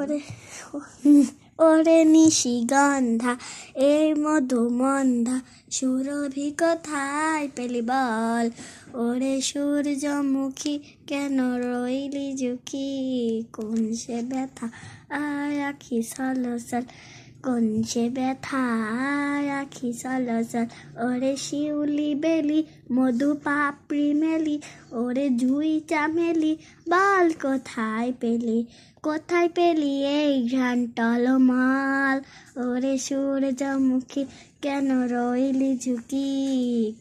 ওরে ওরে নিশিগন্ধা এই মধুমন্ধা সুরভি কোথায় পেলি বল। ওরে সূর্যমুখী কেন রইলি ঝুঁকি, কোন সে ব্যথা আয় আখি সলসল, কোন সে ব্যথা আয় আখি সলসল। ওরে শিউলি বেলি মধু পাপড়ি মেলি, ওরে জুই চামেলি বল কোথায় পেলি, কোথায় পেলি এই ঘ্রাণ টলমল। ওরে সূর্যমুখী কেন রইলি ঝুঁকি,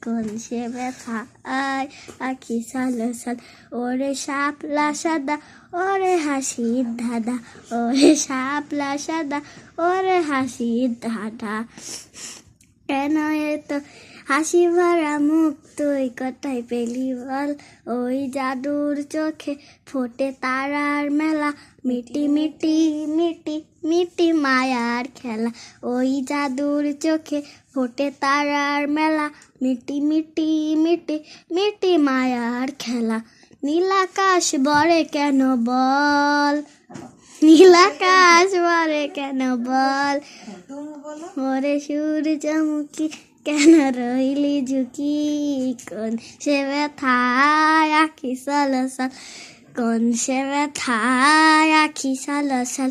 কোন সে ব্যথা আয় আখি সলসল। ওরে শাপলা সাদা ওরে হাসির ধাঁধা, ওরে শাপলা সাদা ওরে হাসির ধাঁধা। কেন এত হাসি ভরা মুখ তুই কোথায় পেলি বল। ওই জাদুর চোখে ফোটে তারার মেলা, মিটি মিটি মিটি মিটি মায়ার খেলা। ওই জাদুর চোখে ফোটে তারার মেলা, মিটি মিটি মিটি মিটি মায়ার খেলা। নীলাকাশ বরে কেন বল, নীলাকাশ বরে কেন বল। ওরে সূর্যমুখী কেন রইলি ঝুঁকি, কোন সে ব্যথা আখি সলসল, কোন সে ব্যথা আখি সলসল।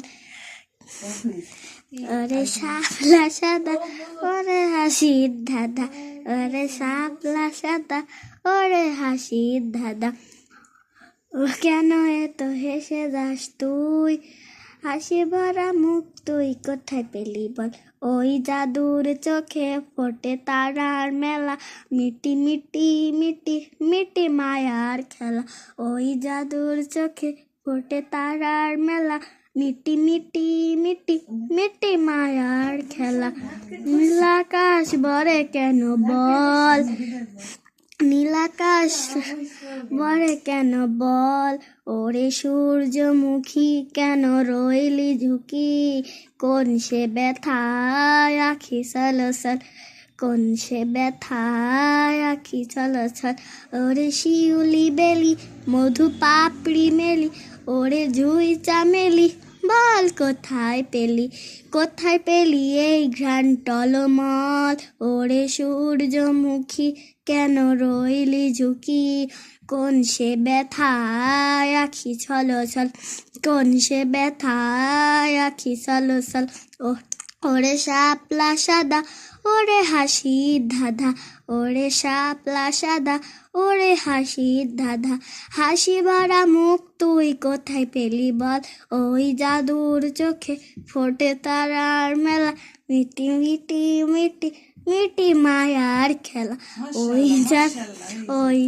ওরে শাপলা সাদা ওরে হাসির ধাঁধা, ওরে শাপলা সাদা ওরে হাসির ধাঁধা। ও কেন এত হেসে যাস তুই, হাসি ভরা মুখ তুই কোথায় পেলি বল। ওই জাদুর চোখে ফোটে তারার মেলা, মিটি মিটি মিটি মিটি মায়ার খেলা। ওই জাদুর চোখে ফোটে তারার মেলা, মিটি মিটি মিটি মিটি মায়ার খেলা। নীলাকাশ বরে কেন বল, নীলাকাশ বরে কেন বল। ওরে সূর্যমুখী কেন রইলি ঝুঁকি, কোন সে ব্যথা আখি সলসল, কোন সে ব্যথা আখি সলসল। ওরে শিউলি বেলি মধু পাপড়ি মেলি, ওরে জুই চামেলি বল কোথায় পেলি, কোথায় পেলি এই ঘ্রাণ টলমল। ওরে সূর্যমুখী কেন রইলি ঝুঁকি, কোন সে ব্যথা আখি সলসল, কোন সে ব্যথা আখি সলসল। ওরে শাপলা সাদা ওরে হাসির ধাঁধা, ওরে শাপলা সাদা ওরে হাসির ধাঁধা। হাসি ভরা মুখ তুই কোথায় পেলি বল। ওই জাদুর চোখে ফোটে তারার মেলা, মিটি মিটি মিটি মিটি মায়ার খেলা। ওই